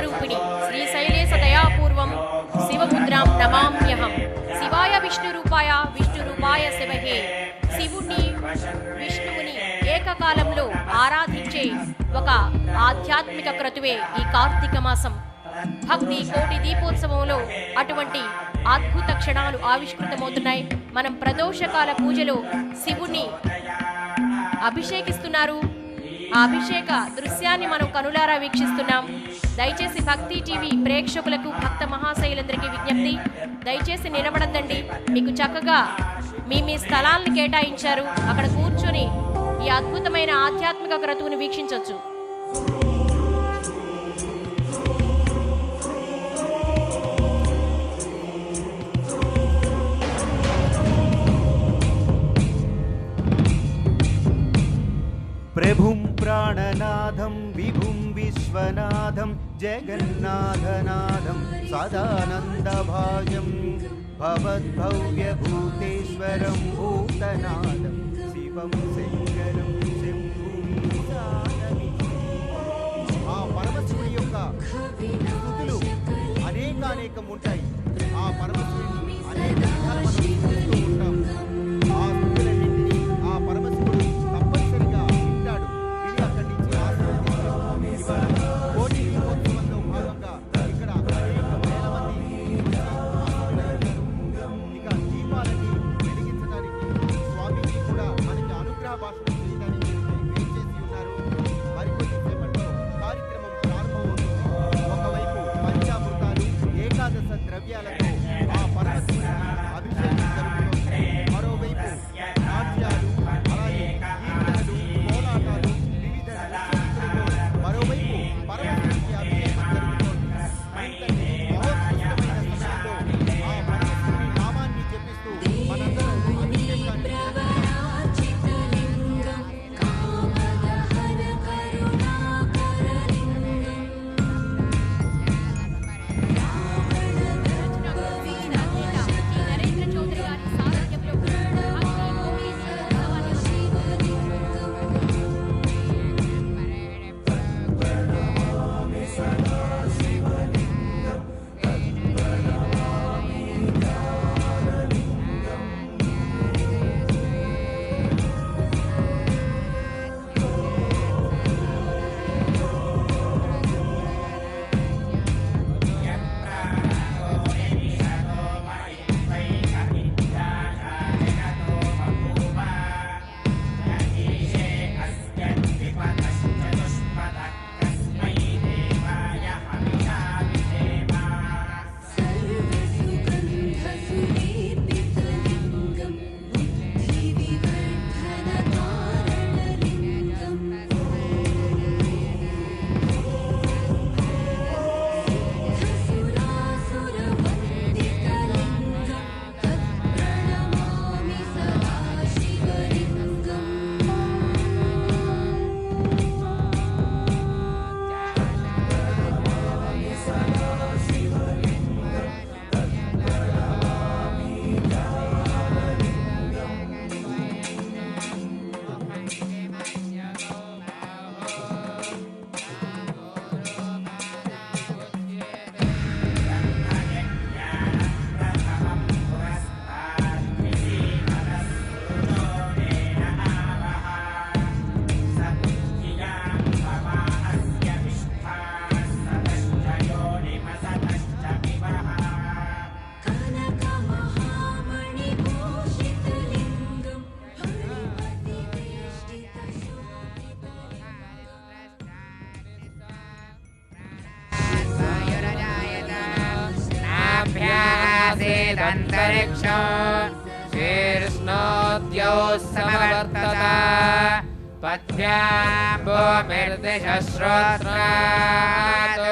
విశ్వరూపిణి శ్రీశైలేశ దయాపూర్వం శివముద్రాం నమామ్యహం. శివాయ విష్ణురూపాయ శివహే. శివుణ్ణి విష్ణువుని ఏకకాలంలో ఆరాధించే ఒక ఆధ్యాత్మిక క్రతువే ఈ కార్తీక మాసం. భక్తి కోటి దీపోత్సవంలో అటువంటి అద్భుత క్షణాలు ఆవిష్కృతమవుతున్నాయి. మనం ప్రదోషకాల పూజలో శివుణ్ణి అభిషేకిస్తున్నారు. ఆ అభిషేక దృశ్యాన్ని మనం కనులారా వీక్షిస్తున్నాం. దయచేసి భక్తి టీవీ ప్రేక్షకులకు, భక్త మహాశైలందరికీ విజ్ఞప్తి, దయచేసి నిలబడద్దండి. మీకు చక్కగా మీ స్థలాలను కేటాయించారు. అక్కడ కూర్చొని ఈ అద్భుతమైన ఆధ్యాత్మిక క్రతువును వీక్షించవచ్చు. ప్రభుం ప్రాణనాథం విభుం విశ్వనాథం జగన్నాథనాథం సదానందభాజం భవద్భవ్యభూతేశ్వరం భూతనాథం శివం శంకరం శంభుని. ఆ పరమశివుడి యొక్క స్తుతులు అనేకం ఉంటాయి. ఆ పరమశివుడిని అనేక విధాలు మనం చూస్తూ ఉంటాం. ఆ స్తుతులన్నింటినీ ఆ పరమశివుడు తప్పనిసరిగా వింటాడు. విని అక్కడి నుంచి ఆశీర్వదిస్తాడు. ఇవాళ కోటి దీపోత్సవంలో భాగంగా ఇక్కడ అనేక వేల మంది ఇక దీపాలని వెలిగించడానికి స్వామీజీ కూడా మనకి అనుగ్రహ భాషను చేయడానికి వేచేసి ఉన్నారు. మరికొద్ది సేపట్లో కార్యక్రమం ప్రారంభమవుతుంది. ఒకవైపు పంచామృతాలు, ఏకాదశ ద్రవ్యాలతో ఆ పరమశివుడికి అభిషేకం జరుగుతుంది. మరోవైపు నాట్యాలు, అలాగే కీర్తనలు, కోలాటాలు, వివిధ నృత్యరీతులతో మరోవైపు పరమశివుడికి అభిషేకం జరుగుతోంది. ఇంతటి మహోత్కృష్టమైన సమయంలో ఆ పరమశివుడి నామాన్ని జపిస్తూ మనందరం అభిషేకాన్ని నరేంద్ర చౌదరి గారి సారథ్యంలో భక్తి కోటి దీపోత్సవాన్ని अन्तरिक्षं शीर्ष्णोद्यौ समवर्तत पद्भ्यां भूमिर्दिशश्रोत्रात्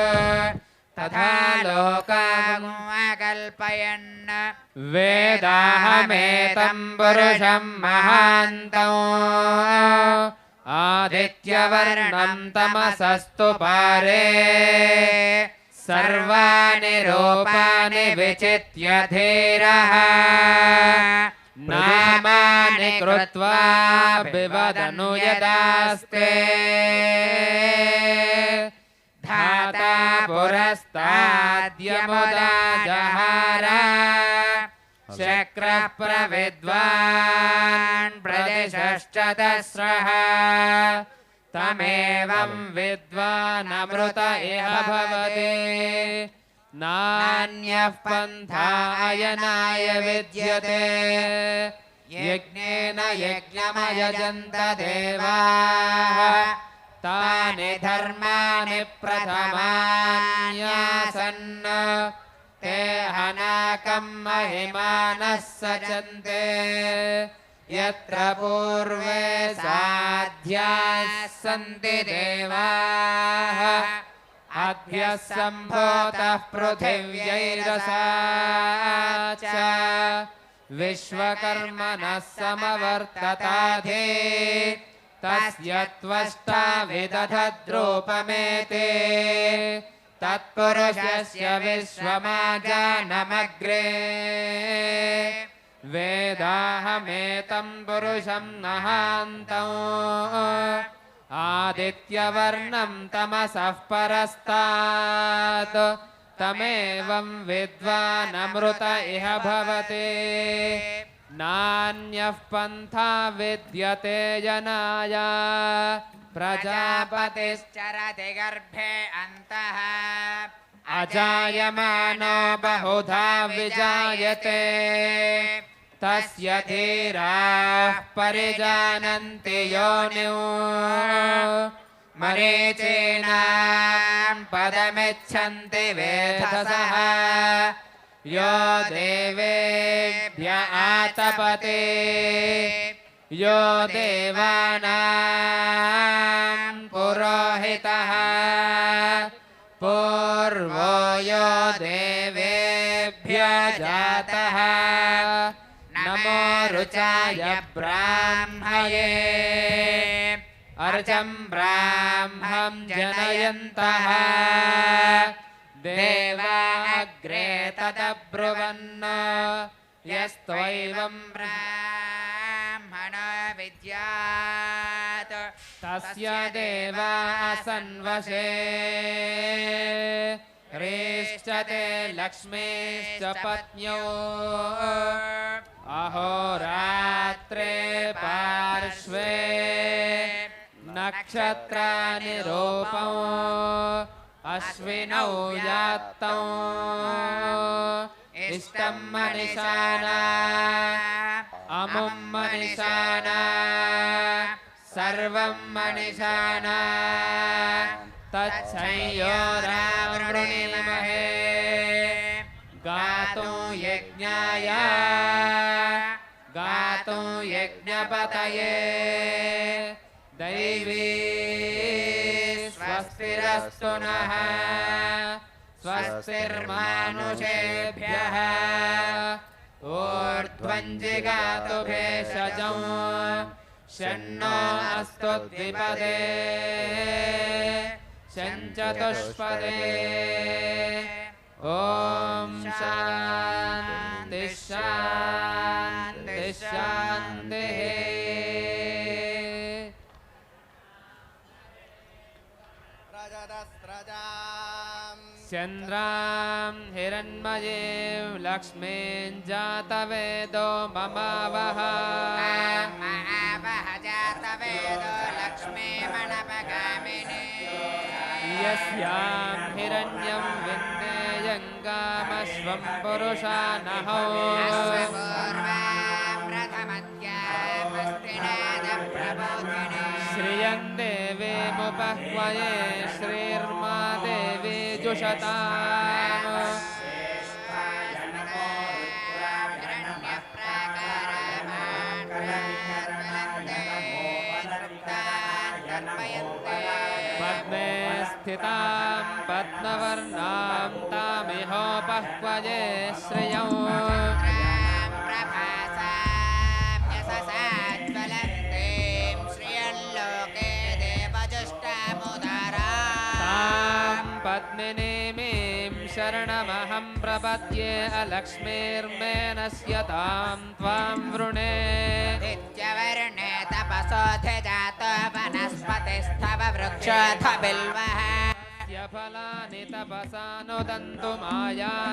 तथा लोकामकल्पयन् वेदाहमेतं पुरुषं महान्तम् आदित्यवर्णं तमसस्तु पारे सर्वाणि रूपाणि विचित्य धीरः नामानि कृत्वा विवदनु यदास्ते धाता पुरस्ताद्यमुदा जहार शक्रः प्रविद्वान् प्रदिशश्चतस्रः तमेवं विद्वानमृत इह भवति नान्यः पन्था अयनाय विद्यते यज्ञेन यज्ञमयजन्त देवाः तानि धर्माणि प्रथमान्यासन् ते हनाकं महिमानः सचन्ते यत्र पूर्वे साध्याः सन्ति देवाः अभ्यः सम्भूतः पृथिव्यैरसा च विश्वकर्मणः समवर्तताधे तस्य त्वष्टा विदधद्रूपमेते तत्पुरुषस्य विश्वमाजानमग्रे वेदाहमेतं पुरुषं नहान्तम् आदित्यवर्णं तमसः परस्तात् तमेवं विद्वानमृत इह भवति नान्यः पन्था विद्यते जनाय प्रजापतिश्चरति गर्भे अन्तः अजायमानो बहुधा विजायते तस्य धीराः परिजानन्ति योनिं मरीचीनां पदमिच्छन्ति वेधसः यो देवेभ्य आतपते यो देवानां पुरोहितः पूर्वो यो देवेभ्य जातः नमो रुचाय ब्राह्मये अर्चं ब्राह्मं जनयन्तः देवाग्रे तदब्रुवन् यस्त्वैवं ब्राह्मणो विद्यात् तस्य देवासन्वशे ह्रीश्च ते लक्ष्मीश्च पत्न्यो अहोरात्रे पार्श्वे नक्षत्राणि रूपौ अश्विनौ यात्तौ इष्टं मनिषाना अमुं मनिषाना सर्वं मनिषाना तच्छंयोरावृणीमहे गातुं यज्ञाय गातुं यज्ञपतये दैवी स्वस्तिरस्तु नः स्वस्तिर्मानुषेभ्यः ऊर्ध्वं जिगातु भेषजं शन्नो अस्तु द्विपदे शञ्चतुष्पदे ॐ शान्ति शान्ति शान्तिः चन्द्रां हिरण्मयीं लक्ष्मीं जातवेदो ममावह जातवेदो लक्ष्मीमणपगामिनी यस्यां हिरण्यं विन्देयङ्गामश्वं पुरुषानहौ श्रियं देवीमुपह्वये श्रीर्मा देवी जुषताम् पद्मे स्थितां पद्मवर्णां तामिहोपह्वये श्रियं पद्मिनीमीं शरणमहं प्रपद्ये अलक्ष्मीर्मेनस्य तां त्वां वृणे नित्यवर्णे तपसोऽधिजातो वनस्पतिस्तव वृक्षोऽथ बिल्वः यज्ञफलानि तपसानुदन्तु मायान्तरायाश्च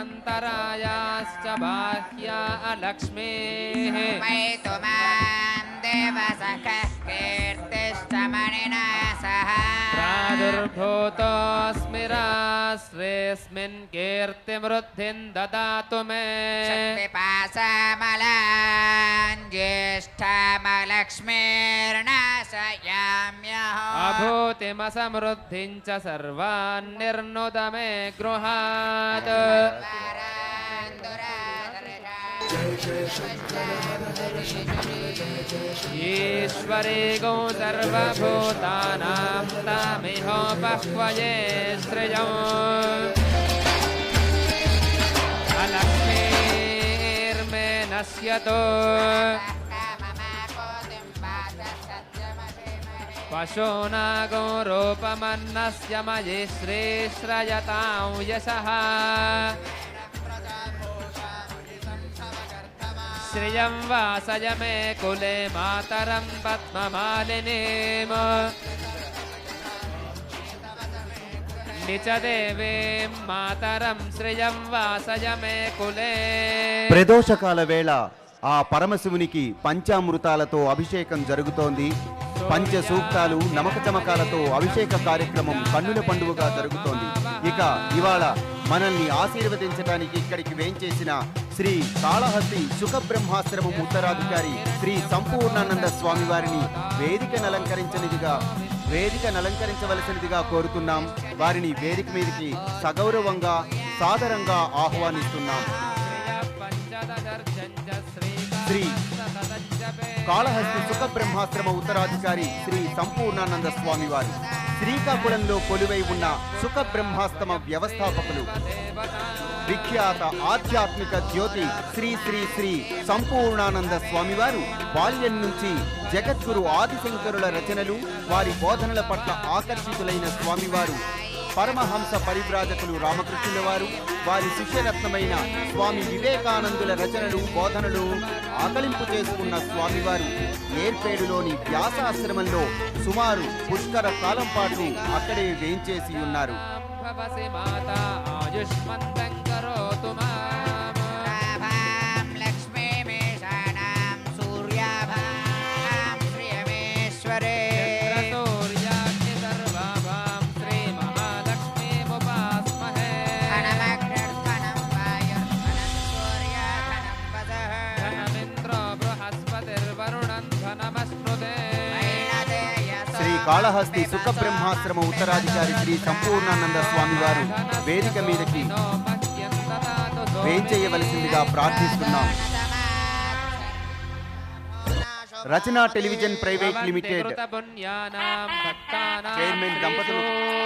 बाह्या अलक्ष्मीः मयि तु मां देवसखः कीर्तिश्च मणिना सह प्रादुर्भूतोऽस्मि राश्रेऽस्मिन् कीर्तिमृद्धिं ददातु मे शक्तिपाशमलान् ज्येष्ठामलक्ष्मीर्नाशयाम्यहो अभूतिमसमृद्धिं च सर्वान् निर्नुद मे गृहात् ईश्वरे गो सर्वभूतानां तामिहोपह्वये श्रियम् अलक्ष्मीर्मे नश्यतो पशूना गोरूपमन्नस्य मयि श्रीश्रयतां यशः श्रियं वासय मे कुले मातरं पद्ममालिनीम् निच देवीं मातरं श्रियं वासय मे कुले ప్రదోషకాల వేళ ఆ పరమశివునికి పంచామృతాలతో అభిషేకం జరుగుతోంది. పంచ సూక్తాలు నమక చమకాలతో అభిషేక కార్యక్రమం కన్నుల పండుగగా జరుగుతోంది. ఇక ఇవాళ మనల్ని ఆశీర్వదించడానికి ఇక్కడికి వేంచేసిన శ్రీ కాళహస్తి సుఖబ్రహ్మాశ్రమం ఉత్తరాధికారి శ్రీ సంపూర్ణానంద స్వామి వారిని వేదికనలంకరించవలసినదిగా కోరుతున్నాం. వారిని వేదిక మీదకి సగౌరవంగా సాదరంగా ఆహ్వానిస్తున్నాం. శ్రీ కాళహస్తి సుఖబ్రహ్మాశ్రమ ఉత్తరాధికారి శ్రీ సంపూర్ణానంద స్వామి వారు శ్రీకాకుళంలో కొలువై ఉన్న సుఖబ్రహ్మాశ్రమ వ్యవస్థాపకులు, విఖ్యాత ఆధ్యాత్మిక జ్యోతి శ్రీ శ్రీ శ్రీ సంపూర్ణానంద స్వామివారు బాల్యం నుంచి జగద్గురు ఆదిశంకరుల రచనలు, వారి బోధనల పట్ల ఆకర్షితులైన స్వామివారు పరమహంస పరివ్రాజకులు రామకృష్ణుల వారు, వారి శిష్యరత్నమైన స్వామి వివేకానందుల రచనలు బోధనలు ఆకలింపు చేసుకున్న స్వామివారు ఏర్పేడులోని వ్యాసాశ్రమంలో సుమారు పుష్కర కాలం పాటు అక్కడే వేంచేసి ఉన్నారు. భవసి మాతా ఆయుష్మంతం కరోతు మాం ప్రాభాం లక్ష్మీమేషాణాం సూర్యాభాం శ్రియమేశ్వరే సూర్యాగ్ని సర్వాభాం శ్రీ మహాలక్ష్మీముపాస్మహే ధనమగ్నిర్ధనం వాయుర్ధనం సూర్యధనం వసః ధనమింద్రో బృహస్పతిర్వరుణం ధనమశ్నుతే శ్రీ కాళహస్తి సుఖబ్రహ్మాశ్రమ ఉత్తరాధికారి శ్రీ సంపూర్ణానంద స్వామి వారు వేదిక మీదకి వేంచేయవలసిందిగా ప్రార్థిస్తున్నాం. రచనా టెలివిజన్ ప్రైవేట్ లిమిటెడ్ చైర్మన్ దంపతులు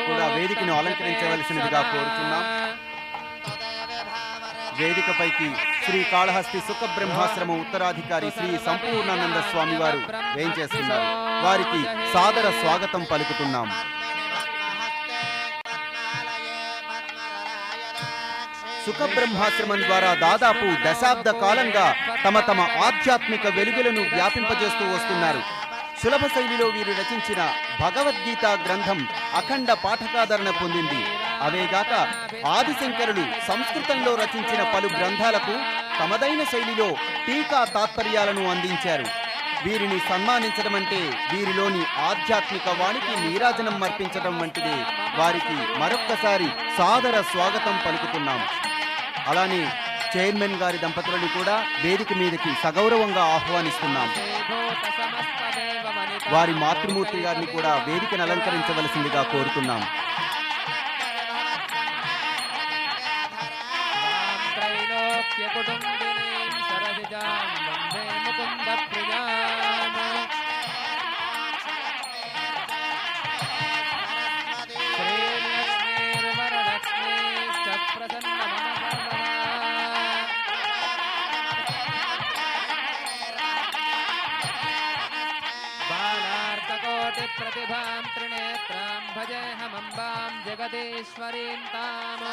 కూడా వేదికను అలంకరించవలసినదిగా కోరుతున్నాం. వేదికపైకి శ్రీ కాళహస్తి సుఖబ్రహ్మాశ్రమ ఉత్తరాధికారి శ్రీ సంపూర్ణానంద స్వామి వారు వేంచేస్తున్నారు. వారికి సాదర స్వాగతం పలుకుతున్నాం. సుఖబ్రహ్మాశ్రమం ద్వారా దాదాపు దశాబ్ద కాలంగా తమ ఆధ్యాత్మిక వెలుగులను వ్యాపింపజేస్తూ వస్తున్నారు. సులభ శైలిలో వీరు రచించిన భగవద్గీత గ్రంథం అఖండ పాఠకాదరణ పొందింది. అవేగాక ఆదిశంకరులు సంస్కృతంలో రచించిన పలు గ్రంథాలకు తమదైన శైలిలో టీకా తాత్పర్యాలను అందించారు. వీరిని సన్మానించడం అంటే వీరిలోని ఆధ్యాత్మిక వాణికి నీరాజనం అర్పించడం వంటిదే. వారికి మరొక్కసారి సాదర స్వాగతం పలుకుతున్నాం. అలానే చైర్మన్ గారి దంపతులను కూడా వేదిక మీదకి సగౌరవంగా ఆహ్వానిస్తున్నాం. వారి మాతృమూర్తి గారిని కూడా వేదికను అలంకరించవలసిందిగా కోరుతున్నాం. प्रतिभां त्रिनेत्रां भजेऽहमम्बां जगदीश्वरीं ताम्